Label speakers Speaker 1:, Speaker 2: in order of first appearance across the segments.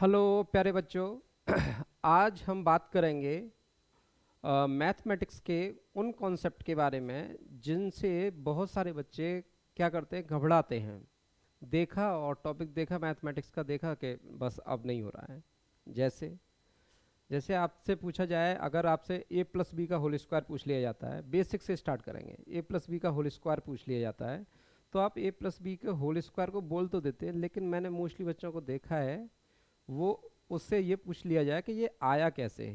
Speaker 1: Hello प्यारे बच्चों। आज हम बात करेंगे मैथमेटिक्स के उन कॉन्सेप्ट के बारे में जिनसे बहुत सारे बच्चे क्या करते हैं, घबराते हैं। देखा और टॉपिक देखा, मैथमेटिक्स का देखा कि बस अब नहीं हो रहा है। जैसे जैसे आपसे पूछा जाए, अगर आपसे ए प्लस बी का होल स्क्वायर पूछ लिया जाता है, बेसिक से स्टार्ट करेंगे। ए प्लस बी का होल स्क्वायर पूछ लिया जाता है तो आप ए प्लस बी के होल स्क्वायर को बोल तो देते हैं, लेकिन मैंने मोस्टली बच्चों को देखा है वो उससे ये पूछ लिया जाए कि ये आया कैसे,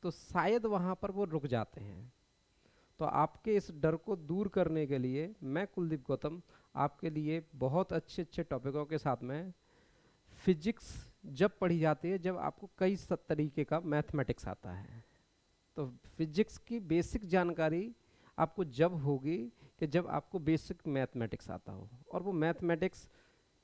Speaker 1: तो शायद वहाँ पर वो रुक जाते हैं। तो आपके इस डर को दूर करने के लिए मैं कुलदीप गौतम आपके लिए बहुत अच्छे अच्छे टॉपिकों के साथ में फिजिक्स जब पढ़ी जाती है, जब आपको कई तरीके का मैथमेटिक्स आता है, तो फिजिक्स की बेसिक जानकारी आपको जब होगी कि जब आपको बेसिक मैथमेटिक्स आता हो। और वो मैथमेटिक्स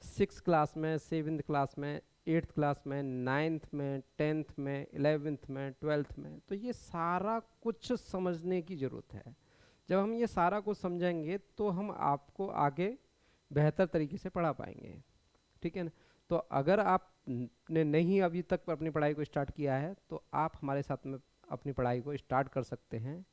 Speaker 1: सिक्स क्लास में, सेवन्थ क्लास में, एट्थ क्लास में, नाइन्थ में, टेंथ में, इलेवेंथ में, ट्वेल्थ में, तो ये सारा कुछ समझने की ज़रूरत है। जब हम ये सारा कुछ समझेंगे तो हम आपको आगे बेहतर तरीके से पढ़ा पाएंगे। ठीक है ना? तो अगर आपने नहीं अभी तक अपनी पढ़ाई को स्टार्ट किया है तो आप हमारे साथ में अपनी पढ़ाई को स्टार्ट कर सकते हैं।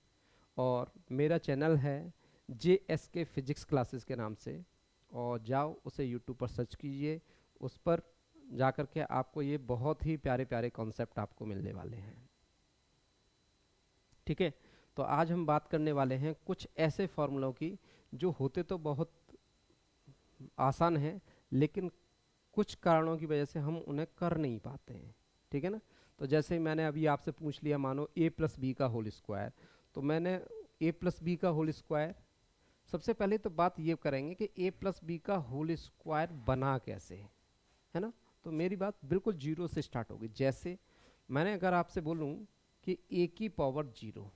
Speaker 1: और मेरा चैनल है JSK फिजिक्स क्लासेस के नाम से, और जाओ उसे यूट्यूब पर सर्च कीजिए। उस पर जा कर के आपको ये बहुत ही प्यारे प्यारे कॉन्सेप्ट आपको मिलने वाले हैं। ठीक है? तो आज हम बात करने वाले हैं कुछ ऐसे फॉर्मूलों की जो होते तो बहुत आसान हैं, लेकिन कुछ कारणों की वजह से हम उन्हें कर नहीं पाते हैं। ठीक है ना? तो जैसे मैंने अभी आपसे पूछ लिया, मानो ए प्लस बी का होल स्क्वायर, तो मैंने ए प्लस बी का होल स्क्वायर, सबसे पहले तो बात ये करेंगे कि ए प्लस बी का होल स्क्वायर बना कैसे, है ना? तो मेरी बात बिल्कुल जीरो से स्टार्ट होगी। जैसे मैंने अगर आपसे बोलूं कि ए की power zero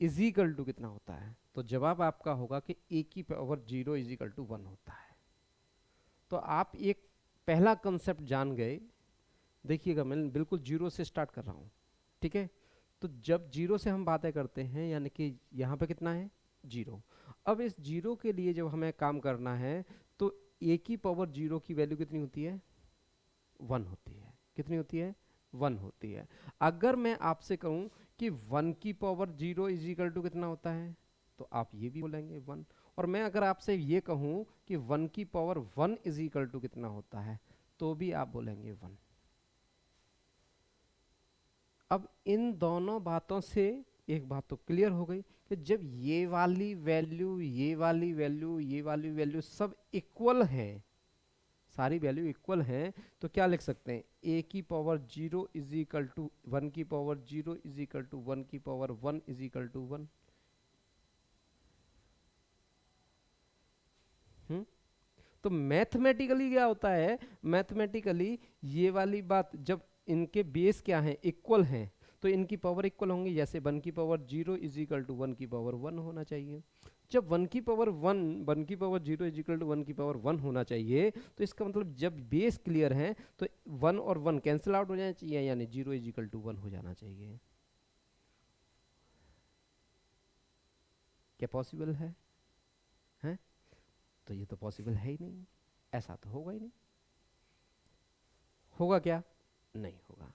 Speaker 1: is equal to कितना होता है, तो जवाब आपका होगा कि ए की power zero is equal to one होता है। तो आप एक पहला कंसेप्ट जान गए। देखिएगा, मैं बिल्कुल जीरो से स्टार्ट कर रहा हूँ। ठीक है? तो जब जीरो से हम बातें करते हैं, यानी कि यहाँ पे कितना है, जीरो। अब इस जीरो के लिए जब हमें काम करना है तो ए की पावर जीरो की वैल्यू कितनी होती है, वन होती है। कितनी होती है, वन होती है। अगर मैं आपसे कहूं कि वन की power zero is equal to कितना होता है, तो आप ये भी बोलेंगे वन। और मैं अगर आपसे ये कहूं कि वन की power one is equal to कितना होता है, तो भी आप बोलेंगे वन। अब इन दोनों बातों से एक बात तो क्लियर हो गई कि जब ये वाली वैल्यू, ये वाली वैल्यू, ये वाली वैल्यू सब इक्वल हैं, सारी वैल्यू इक्वल हैं, तो क्या लिख सकते हैं, ए की power zero is equal to one की power zero is equal to one की power one is equal to one. तो मैथमेटिकली क्या होता है, मैथमेटिकली ये वाली बात, जब इनके बेस क्या हैं, इक्वल हैं, तो इनकी पावर इक्वल होंगी। जैसे वन की power zero is equal to one की पावर वन होना चाहिए। जब वन की पावर वन, वन की power zero is equal to one की पावर वन होना चाहिए, तो इसका मतलब जब बेस क्लियर है तो वन और वन कैंसिल आउट हो जाना चाहिए, यानी zero is equal to one हो जाना चाहिए। क्या पॉसिबल है? तो ये तो पॉसिबल है ही नहीं, ऐसा तो होगा ही नहीं। होगा क्या? नहीं होगा।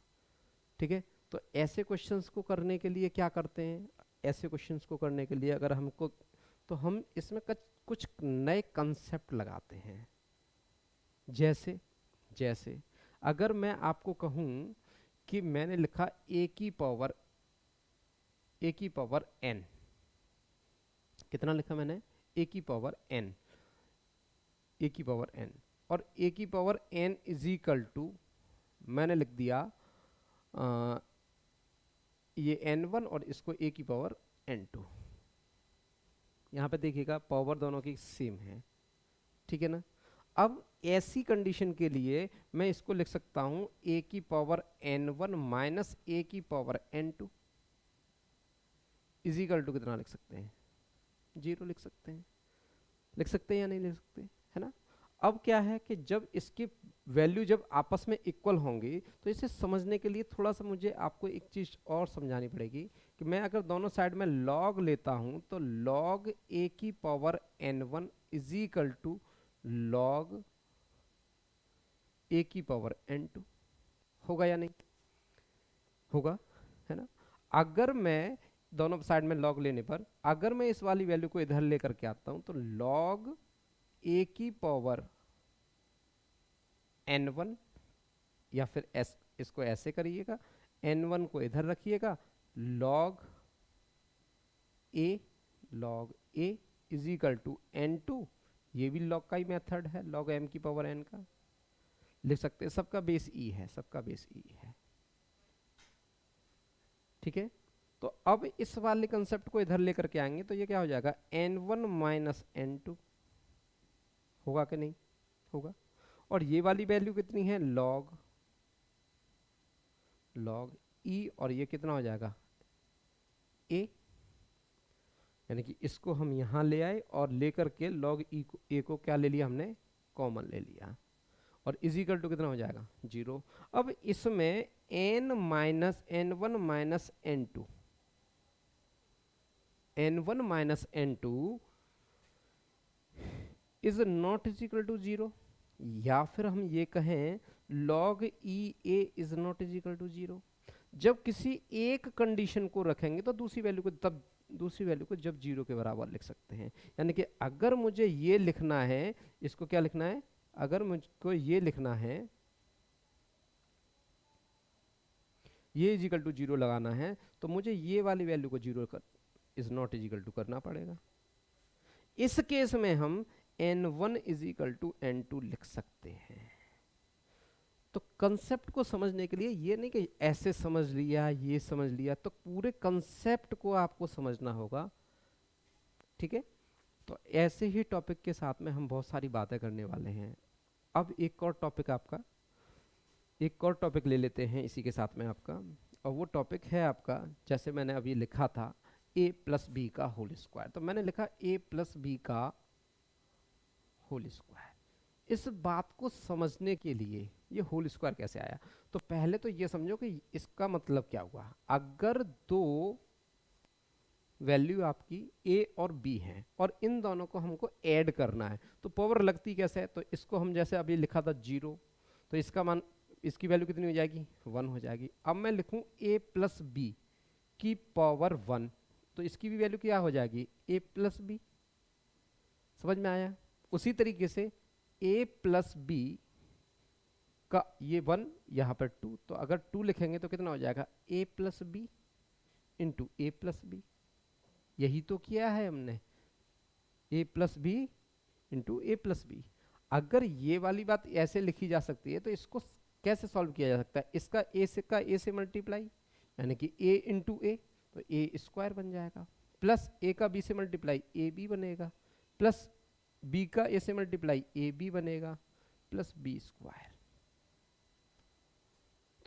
Speaker 1: ठीक है? तो ऐसे क्वेश्चंस को करने के लिए क्या करते हैं, ऐसे क्वेश्चंस को करने के लिए अगर हमको, तो हम इसमें कुछ नए कंसेप्ट लगाते हैं। जैसे जैसे अगर मैं आपको कहूं कि मैंने लिखा ए की पावर एन, कितना लिखा मैंने, ए की पावर एन, ए की पावर एन, और ए की power N is equal to, मैंने लिख दिया अ, ये एन वन और इसको ए की पावर एन टू। यहाँ पे देखिएगा पावर दोनों की सेम है। ठीक है ना? अब ऐसी कंडीशन के लिए मैं इसको लिख सकता हूँ ए की power N one minus A की power N two equal to कितना लिख सकते हैं, जीरो लिख सकते हैं। लिख सकते हैं या नहीं लिख सकते, है ना? अब क्या है कि जब इसकी वैल्यू जब आपस में इक्वल होंगी, तो इसे समझने के लिए थोड़ा सा मुझे आपको एक चीज़ और समझानी पड़ेगी कि मैं अगर दोनों साइड में लॉग लेता हूं, तो लॉग ए की power N one is equal to log a की पावर n2 होगा या नहीं होगा, है ना। अगर मैं दोनों साइड में लॉग लेने पर अगर मैं इस वाली वैल्यू को इधर लेकर के आता हूं तो लॉग ए की पावर n1, या फिर इसको ऐसे करिएगा, n1 को इधर रखिएगा, log A is equal to n2, ये भी लॉग का ही मेथड है, लॉग m की पावर n का लिख सकते हैं। सबका बेस ई है, सबका बेस ई है, ठीक है। तो अब इस वाले कंसेप्ट को इधर लेकर के आएंगे तो ये क्या हो जाएगा, n1 माइनस n2 होगा कि नहीं होगा। और ये वाली वैल्यू कितनी है, लॉग ई, और ये कितना हो जाएगा ए, यानी कि इसको हम यहां ले आए और लेकर के लॉग ए को क्या ले लिया हमने, कॉमन ले लिया, और इज इक्वल टू कितना हो जाएगा 0। अब इसमें n minus n1 minus n2, n1 minus n2 is not is equal to 0, या फिर हम ये कहें log e a is not is equal to 0। जब किसी एक कंडीशन को रखेंगे तो दूसरी वैल्यू को जब 0 के बराबर लिख सकते हैं। यानी कि अगर मुझे ये लिखना है, इसको क्या लिखना है, अगर मुझको ये लिखना है, ये इज इक्वल टू 0 लगाना है, तो मुझे ये वाली वैल्यू को 0 is not is equal to करना पड़ेगा। इस केस में हम n1 is equal to n2 लिख सकते हैं। तो कंसेप्ट को समझने के लिए ये नहीं कि ऐसे समझ लिया, ये समझ लिया, तो पूरे कंसेप्ट को आपको समझना होगा, ठीक है। तो ऐसे ही टॉपिक के साथ में हम बहुत सारी बातें करने वाले हैं। अब एक और टॉपिक ले लेते हैं इसी के साथ में आपका, और वो टॉपिक है आपका, जैसे मैंने अभी लिखा था a प्लस बी का होल स्क्वायर। तो मैंने लिखा a प्लस बी का होल स्क्वायर। इस बात को समझने के लिए ये होल स्क्वायर कैसे आया, तो पहले तो ये समझो कि इसका मतलब क्या हुआ। अगर दो वैल्यू आपकी a और b हैं और इन दोनों को हमको ऐड करना है, तो पावर लगती कैसे है, तो इसको हम जैसे अभी लिखा था 0, तो इसका मान, इसकी वैल्यू कितनी हो जाएगी 1 हो जाएगी। अब मैं लिखूं a प्लस बी की पावर 1, तो इसकी भी वैल्यू क्या हो जाएगी a प्लस बी। समझ में आया। उसी तरीके से a प्लस बी का ये 1, यहाँ पर 2, तो अगर 2 लिखेंगे तो कितना हो जाएगा a plus b into a plus b. यही तो किया है हमने, a plus b into a plus b. अगर ये वाली बात ऐसे लिखी जा सकती है तो इसको कैसे सॉल्व किया जा सकता है, इसका a से मल्टीप्लाई, यानी कि a इंटू ए, तो ए स्क्वायर बन जाएगा, प्लस a का b से मल्टीप्लाई ए बी बनेगा, प्लस b का a से मल्टीप्लाई ए बी बनेगा, प्लस बी स्क्वायर।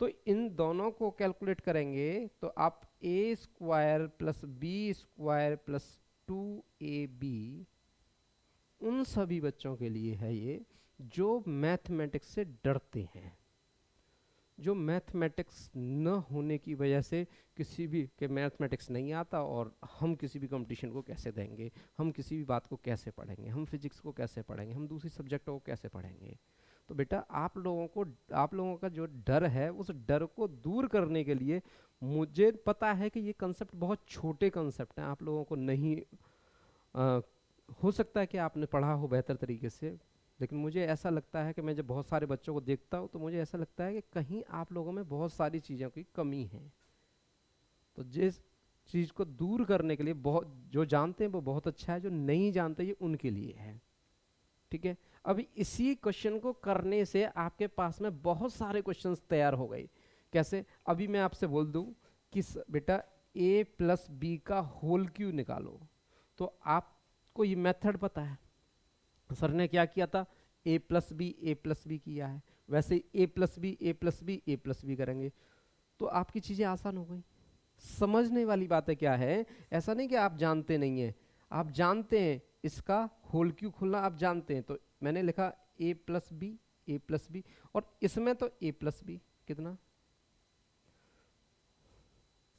Speaker 1: तो इन दोनों को कैलकुलेट करेंगे तो आप a square plus b square plus 2ab, उन सभी बच्चों के लिए है ये जो मैथमेटिक्स से डरते हैं, जो मैथमेटिक्स न होने की वजह से किसी भी के मैथमेटिक्स नहीं आता, और हम किसी भी कंपटीशन को कैसे देंगे, हम किसी भी बात को कैसे पढ़ेंगे, हम फिजिक्स को कैसे पढ़ेंगे, हम दूसरी सब्जेक्टों को कैसे पढ़ेंगे। तो बेटा आप लोगों का जो डर है, उस डर को दूर करने के लिए, मुझे पता है कि ये कंसेप्ट बहुत छोटे कंसेप्ट हैं, आप लोगों को नहीं हो सकता है कि आपने पढ़ा हो बेहतर तरीके से, लेकिन मुझे ऐसा लगता है कि मैं जब बहुत सारे बच्चों को देखता हूँ तो मुझे ऐसा लगता है कि कहीं आप लोगों में बहुत सारी चीज़ों की कमी है। तो जिस चीज़ को दूर करने के लिए, बहुत जो जानते हैं वो बहुत अच्छा है, जो नहीं जानते ये उनके लिए है, ठीक है। अभी इसी क्वेश्चन को करने से आपके पास में बहुत सारे क्वेश्चंस तैयार हो गए। कैसे, अभी मैं आपसे बोल दूं कि बेटा a प्लस बी का होल क्यों निकालो, तो आपको ये मेथड पता है, सर ने क्या किया था, a प्लस बी किया है, वैसे a प्लस बी करेंगे, तो आपकी चीज़ें आसान हो गई। समझने वाली बात है क्या है, ऐसा नहीं कि आप जानते नहीं हैं, आप जानते हैं, इसका होल क्यों खोलना आप जानते हैं। तो मैंने लिखा a प्लस बी, और इसमें तो a प्लस बी कितना,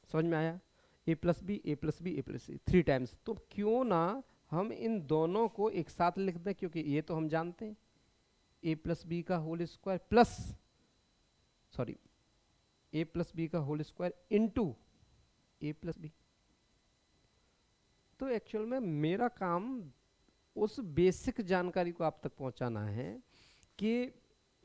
Speaker 1: समझ में आया, a प्लस बी 3 टाइम्स। तो क्यों ना हम इन दोनों को एक साथ लिख दें, क्योंकि ये तो हम जानते हैं, ए प्लस बी का होल स्क्वायर प्लस, सॉरी, ए प्लस बी का whole square into a plus B. तो एक्चुअल में मेरा काम उस बेसिक जानकारी को आप तक पहुंचाना है कि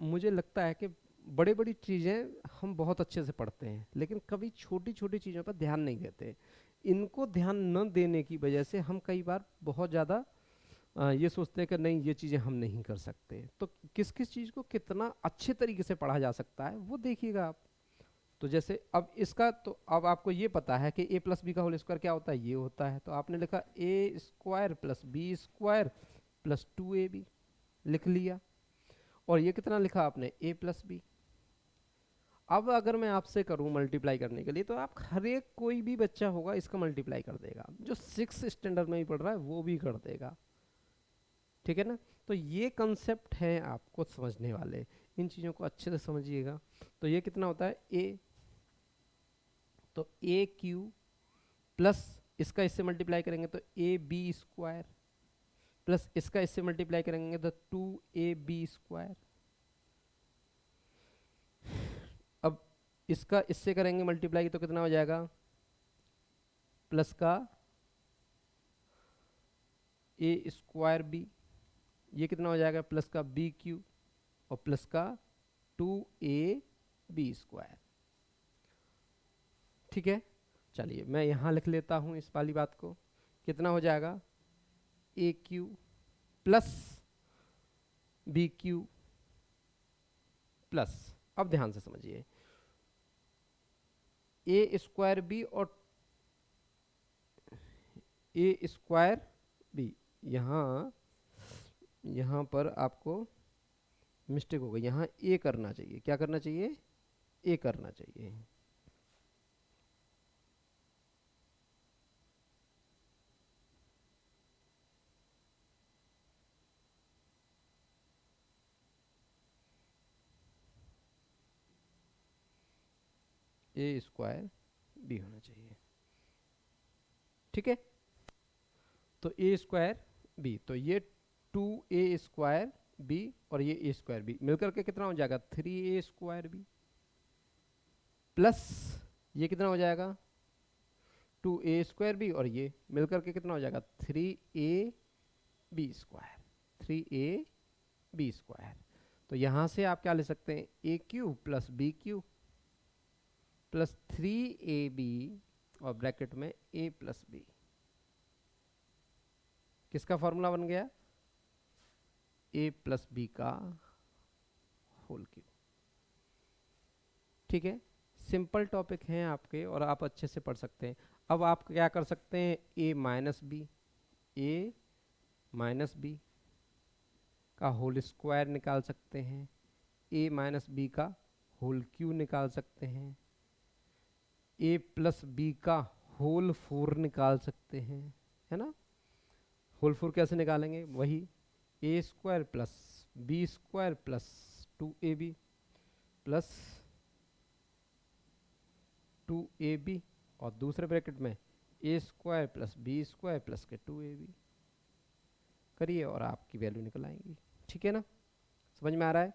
Speaker 1: मुझे लगता है कि बड़ी बड़ी चीज़ें हम बहुत अच्छे से पढ़ते हैं लेकिन कभी छोटी छोटी चीज़ों पर ध्यान नहीं देते। इनको ध्यान न देने की वजह से हम कई बार बहुत ज़्यादा ये सोचते हैं कि नहीं ये चीज़ें हम नहीं कर सकते। तो किस किस चीज़ को कितना अच्छे तरीके से पढ़ा जा सकता है वो देखिएगा आप। तो जैसे अब इसका, तो अब आपको ये पता है कि ए प्लस बी का होल स्क्वायर क्या होता है, ये होता है। तो आपने लिखा a square plus b square plus 2ab, लिख लिया। और ये कितना लिखा आपने, ए प्लस बी। अब अगर मैं आपसे करूं मल्टीप्लाई करने के लिए, तो आप हर एक कोई भी बच्चा होगा इसका मल्टीप्लाई कर देगा, जो 6 स्टैंडर्ड में ही पढ़ रहा है वो भी कर देगा, ठीक है ना। तो ये कंसेप्ट है आपको समझने वाले, इन चीज़ों को अच्छे से समझिएगा। तो ये कितना होता है ए, तो ए क्यू प्लस इसका इससे मल्टीप्लाई करेंगे तो ए बी स्क्वायर प्लस इसका इससे मल्टीप्लाई करेंगे तो 2ab स्क्वायर। अब इसका इससे करेंगे मल्टीप्लाई तो कितना हो जाएगा, प्लस का ए स्क्वायर बी, ये कितना हो जाएगा प्लस का बी क्यू और प्लस का 2ab स्क्वायर, ठीक है। चलिए मैं यहाँ लिख लेता हूँ इस वाली बात को, कितना हो जाएगा a cube plus b cube plus, अब ध्यान से समझिए, ए स्क्वायर बी और ए स्क्वायर बी, यहाँ पर आपको मिस्टेक हो गई, यहाँ ए करना चाहिए, क्या करना चाहिए, ए करना चाहिए। ए स्क्वायर बी होना चाहिए, ठीक है। तो ए स्क्वायर बी, तो ये 2a स्क्वायर बी और ये ए स्क्वायर बी मिलकर के कितना हो जाएगा 3a स्क्वायर बी प्लस ये कितना हो जाएगा 2a स्क्वायर बी और ये मिलकर के कितना हो जाएगा 3ab स्क्वायर, 3ab स्क्वायर। तो यहां से आप क्या ले सकते हैं, a cube plus b cube plus 3ab और ब्रैकेट में a प्लस बी, किसका फॉर्मूला बन गया, a प्लस बी का होल क्यूब, ठीक है। सिंपल टॉपिक हैं आपके और आप अच्छे से पढ़ सकते हैं। अब आप क्या कर सकते हैं, a माइनस बी का होल स्क्वायर निकाल सकते हैं, a माइनस बी का होल क्यूब निकाल सकते हैं, a प्लस बी का होल 4 निकाल सकते हैं, है ना। होल 4 कैसे निकालेंगे, वही a square plus b square plus 2ab plus 2ab और दूसरे ब्रैकेट में a square plus b square plus के 2ab करिए और आपकी वैल्यू निकल आएंगी, ठीक है ना। समझ में आ रहा है,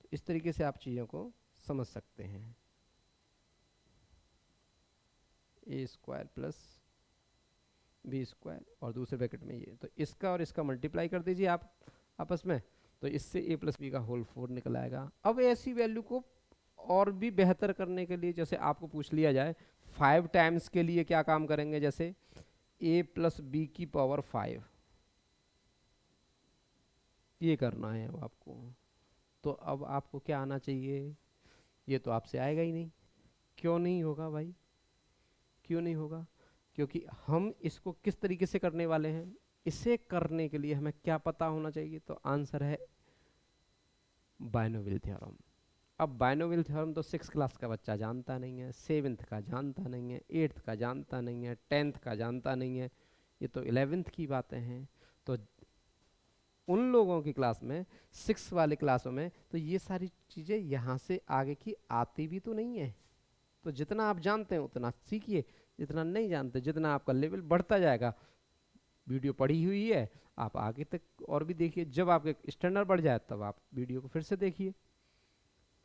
Speaker 1: तो इस तरीके से आप चीज़ों को समझ सकते हैं। ए स्क्वायर प्लस बी स्क्वायर और दूसरे ब्रैकेट में ये, तो इसका और इसका मल्टीप्लाई कर दीजिए आप आपस में, तो इससे ए प्लस बी का होल 4 निकल आएगा। अब ऐसी वैल्यू को और भी बेहतर करने के लिए, जैसे आपको पूछ लिया जाए 5 टाइम्स के लिए क्या काम करेंगे, जैसे a प्लस बी की पावर 5, ये करना है अब आपको। तो अब आपको क्या आना चाहिए, ये तो आपसे आएगा ही नहीं। क्यों नहीं होगा भाई, क्यों नहीं होगा, क्योंकि हम इसको किस तरीके से करने वाले हैं, इसे करने के लिए हमें क्या पता होना चाहिए, तो आंसर है बाइनोमियल थ्योरम। अब बाइनोमियल थ्योरम तो 6 क्लास का बच्चा जानता नहीं है, 7th का जानता नहीं है, 8th का जानता नहीं है, 10th का जानता नहीं है, ये तो 11th की बातें हैं। तो उन लोगों की क्लास में 6 वाले क्लासों में तो ये सारी चीज़ें यहाँ से आगे की आती भी तो नहीं है। तो जितना आप जानते हैं उतना सीखिए, जितना नहीं जानते, जितना आपका लेवल बढ़ता जाएगा, वीडियो पढ़ी हुई है आप आगे तक और भी देखिए, जब आपके स्टैंडर्ड बढ़ जाए तब आप वीडियो को फिर से देखिए।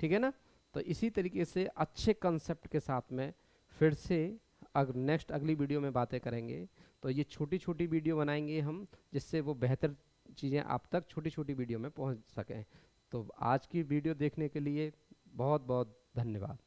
Speaker 1: ठीक है ना। तो इसी तरीके से अच्छे कंसेप्ट के साथ में फिर से नेक्स्ट अगली वीडियो में बातें करेंगे। तो ये छोटी छोटी वीडियो बनाएंगे हम, जिससे वो बेहतर चीज़ें आप तक छोटी छोटी वीडियो में पहुंच सकें। तो आज की वीडियो देखने के लिए बहुत बहुत धन्यवाद।